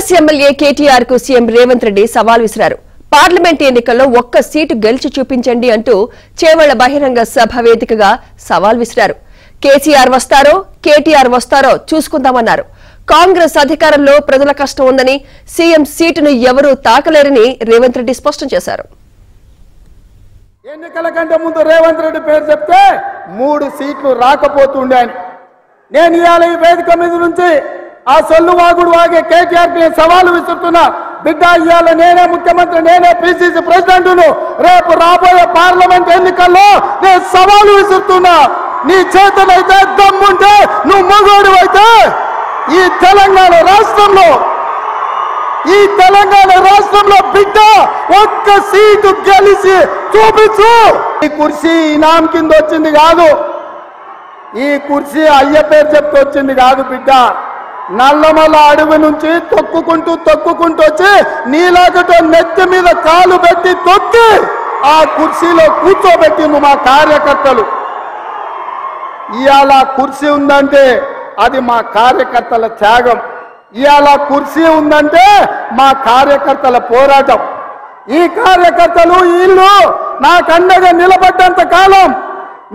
Congress MLA KTR కు CM Revanth Reddy సవాల్ విసిరారు. పార్లమెంట్ ఎన్నికల్లో ఒక్క సీటు గెలిచి చూపించండి అంటూ చేవళ్ల బహిరంగ సభ వేదికగా సవాల్ విసిరారు. కేసీఆర్ వస్తారో కేటీఆర్ వస్తారో చూసుకుందామన్నారు. కాంగ్రెస్ అధికారంలో ప్రజల కష్టం ఉందని, సీఎం సీటును ఎవరూ తాకలేరని రేవంత్ రెడ్డి స్పష్టం చేశారు. ఎన్నికల కంటే ముందు రేవంత్ రెడ్డి పేరు చెప్తే 3 సీట్లు రాకపోతుండే అని నేను ఇవాళ ఈ వేదిక మీద నుంచి ఆ సొల్లు వాగుడు వాగే కేటీఆర్ కి సవాలు విసురుతున్నా. బిడ్డ, ఇవాళ నేనే ముఖ్యమంత్రి, నేనే పిసిసి ప్రెసిడెంట్ను. రేపు రాబోయే పార్లమెంట్ ఎన్నికల్లో నేను సవాలు విసురుతున్నా. నీ చేతనైతే దమ్ముంటే, నువ్వు మగోడు అయితే ఈ తెలంగాణ రాష్ట్రంలో బిడ్డ ఒక్క సీటు గెలిచి చూపించు. ఈ కుర్చీ ఇనాం కింద వచ్చింది కాదు, ఈ కుర్చీ అయ్య పేరు చెప్తూ వచ్చింది కాదు బిడ్డ. నల్లమల్ల అడవి నుంచి తొక్కుకుంటూ వచ్చి నీలాగట నెత్తి మీద కాలు పెట్టి తొక్కి ఆ కుర్చీలో కూర్చోబెట్టింది మా కార్యకర్తలు. ఇవాళ కుర్చీ ఉందంటే అది మా కార్యకర్తల త్యాగం. ఇవాళ కుర్చీ ఉందంటే మా కార్యకర్తల పోరాటం. ఈ కార్యకర్తలు వీళ్ళు నాకు అండగా నిలబడ్డంత కాలం,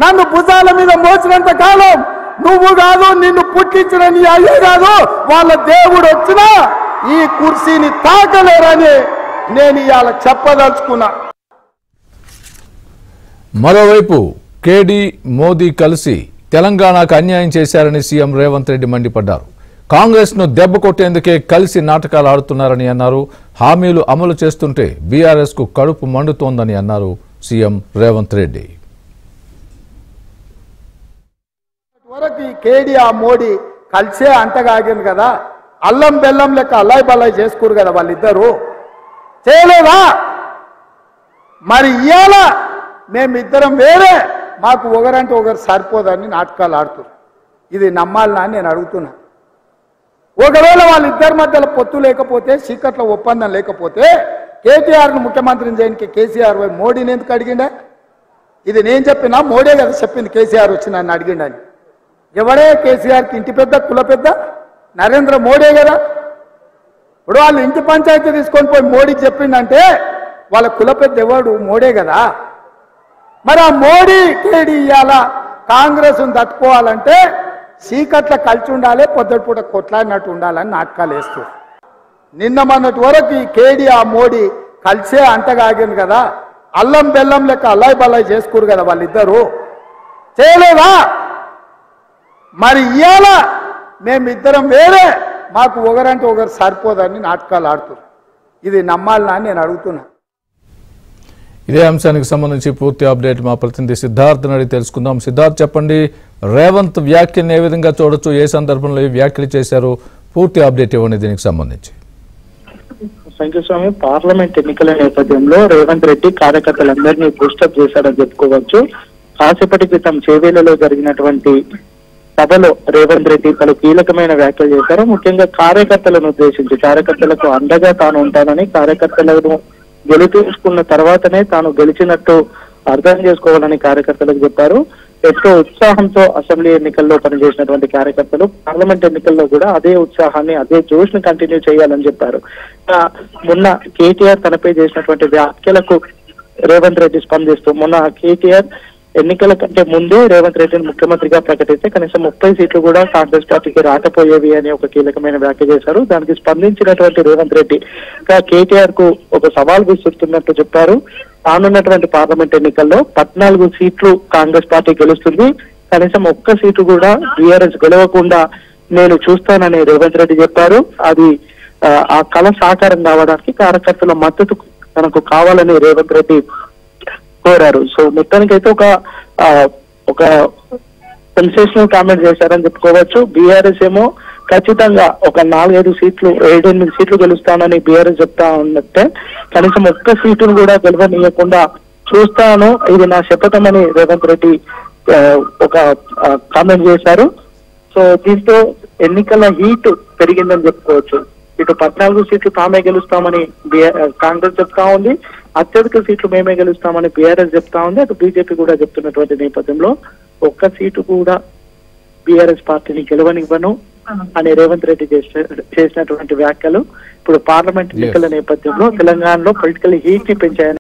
నన్ను భుజాల మీద మోసినంత కాలం, నువ్వు కాదు, నిన్ను పుట్టించిన నీ అయ్యే కాదు, వాళ్ళ దేవుడు వచ్చినా ఈ కుర్చీని తాకలేరని నేను ఇవాళ చెప్పదలుచుకున్నా. మరోవైపు కేడీ మోదీ కలిసి తెలంగాణకు అన్యాయం చేశారని సీఎం రేవంత్ రెడ్డి మండిపడ్డారు. కాంగ్రెస్ ను దెబ్బ కొట్టేందుకే కలిసి నాటకాలు ఆడుతున్నారని అన్నారు. హామీలు అమలు చేస్తుంటే బీఆర్ఎస్ కు కడుపు మండుతోందని అన్నారు సీఎం రేవంత్ రెడ్డి. వరకు కేడీ మోడీ కలిసే అంతగాగింది కదా, అల్లం బెల్లం లెక్క అల్లాయి బల్లాయి చేసుకోరు కదా వాళ్ళిద్దరు, చేయలేదా? మరి ఇవాళ మేమిద్దరం వేరే, మాకు ఒకరంటే ఒకరు సరిపోదని నాటకాలు ఆడుతున్నారు. ఇది నమ్మాలనా అని నేను అడుగుతున్నా. ఒకవేళ వాళ్ళిద్దరి మధ్యలో పొత్తు లేకపోతే, చీకట్ల ఒప్పందం లేకపోతే కేటీఆర్ను ముఖ్యమంత్రిని చేయడానికి కేసీఆర్ మోడీని ఎందుకు అడిగిండే? ఇది నేను చెప్పినా, మోడీ కదా చెప్పింది కేసీఆర్ వచ్చి నన్ను అడిగిండని. ఎవడే కేసీఆర్కి ఇంటి పెద్ద, కుల పెద్ద? నరేంద్ర మోడీ కదా. ఇప్పుడు వాళ్ళు ఇంటి పంచాయతీ తీసుకొని పోయి మోడీకి చెప్పిండంటే వాళ్ళ కుల పెద్ద ఎవడు? మోడీ కదా. మరి ఆ మోడీ కేడీ ఇవాళ కాంగ్రెస్ను తట్టుకోవాలంటే చీకట్ల కలిసి ఉండాలి, పొద్దుటిపూట కొట్లాడినట్టు ఉండాలని నాటకాలు వేస్తారు. నిన్న మొన్నటి వరకు ఈ కేడీ మోడీ కలిసే అంతగాగింది కదా, అల్లం బెల్లం లెక్క అల్లాయి బల్లాయి చేసుకోరు కదా వాళ్ళిద్దరు, చేయలేదా? మరి ఇవాళ మేమిద్దరం వేరే, మాకు ఒకరంటే ఒకరు సరిపోదని నాటకాలు ఆడుతున్నారు. ఇది నమ్మాలనా అని నేను అడుగుతున్నా. ఇదే అంశానికి సంబంధించి పూర్తి అప్డేట్ మా ప్రతినిధి సిద్ధార్థ్ అడిగి తెలుసుకుందాం. సిద్ధార్థ్, చెప్పండి, రేవంత్ వ్యాఖ్యలను ఏ విధంగా చూడొచ్చు, ఏ సందర్భంలో ఈ వ్యాఖ్యలు చేశారు, పూర్తి అప్డేట్ ఇవ్వండి దీనికి సంబంధించి. స్వామి, పార్లమెంట్ ఎన్నికల నేపథ్యంలో రేవంత్ రెడ్డి కార్యకర్తలందరినీ బూస్టప్ చేశారని చెప్పుకోవచ్చు. కాసేపటి క్రితం చేవేళ్లలో జరిగినటువంటి సభలో రేవంత్ రెడ్డి పలు కీలకమైన వ్యాఖ్యలు చేశారు. ముఖ్యంగా కార్యకర్తలను ఉద్దేశించి, కార్యకర్తలకు అండగా తాను ఉంటానని, కార్యకర్తలను గెలిపించుకున్న తర్వాతనే తాను గెలిచినట్టు అర్థం చేసుకోవాలని కార్యకర్తలకు చెప్పారు. ఎంతో ఉత్సాహంతో అసెంబ్లీ ఎన్నికల్లో పనిచేసినటువంటి కార్యకర్తలు పార్లమెంట్ ఎన్నికల్లో కూడా అదే ఉత్సాహాన్ని, అదే జోష్ ని కంటిన్యూ చేయాలని చెప్పారు. మొన్న కేటీఆర్ తనపై చేసినటువంటి వ్యాఖ్యలకు రేవంత్ రెడ్డి స్పందిస్తూ, మొన్న కేటీఆర్ ఎన్నికల కంటే ముందే రేవంత్ రెడ్డిని ముఖ్యమంత్రిగా ప్రకటిస్తే కనీసం 30 సీట్లు కూడా కాంగ్రెస్ పార్టీకి రాకపోయేవి అని ఒక కీలకమైన వ్యాఖ్య చేశారు. దానికి స్పందించినటువంటి రేవంత్ రెడ్డి కేటీఆర్ కు ఒక సవాల్ విసురుతున్నట్టు చెప్పారు. రానున్నటువంటి పార్లమెంట్ ఎన్నికల్లో 14 సీట్లు కాంగ్రెస్ పార్టీ గెలుస్తుంది, కనీసం 1 సీటు కూడా బీఆర్ఎస్ గెలవకుండా నేను చూస్తానని రేవంత్ రెడ్డి చెప్పారు. అది ఆ కళ సాకారం కావడానికి కార్యకర్తల మద్దతు తనకు కావాలని రేవంత్ రెడ్డి కోరారు. సో మొత్తానికైతే ఒక సెన్సేషనల్ కామెంట్ చేశారని చెప్పుకోవచ్చు. బీఆర్ఎస్ ఏమో ఖచ్చితంగా ఒక 4-5 సీట్లు, 7-8 సీట్లు గెలుస్తానని బీఆర్ఎస్ చెప్తా ఉన్నట్టే కనీసం 1 సీటును కూడా గెలవనీయకుండా చూస్తాను, ఇది నా శపథమని రేవంత్ రెడ్డి ఒక కామెంట్ చేశారు. సో దీంతో ఎన్నికల హీట్ పెరిగిందని చెప్పుకోవచ్చు. ఇటు 14 సీట్లు తామే గెలుస్తామని కాంగ్రెస్ చెప్తా ఉంది, అత్యధిక సీట్లు మేమే గెలుస్తామని బీఆర్ఎస్ చెప్తా ఉంది, అటు బీజేపీ కూడా చెప్తున్నటువంటి నేపథ్యంలో 1 సీటు కూడా బీఆర్ఎస్ పార్టీని గెలవనివ్వను, అని రేవంత్ రెడ్డి చేసినటువంటి వ్యాఖ్యలు ఇప్పుడు పార్లమెంట్ ఎన్నికల నేపథ్యంలో తెలంగాణలో పొలిటికల్ హీట్ ని పెంచాయని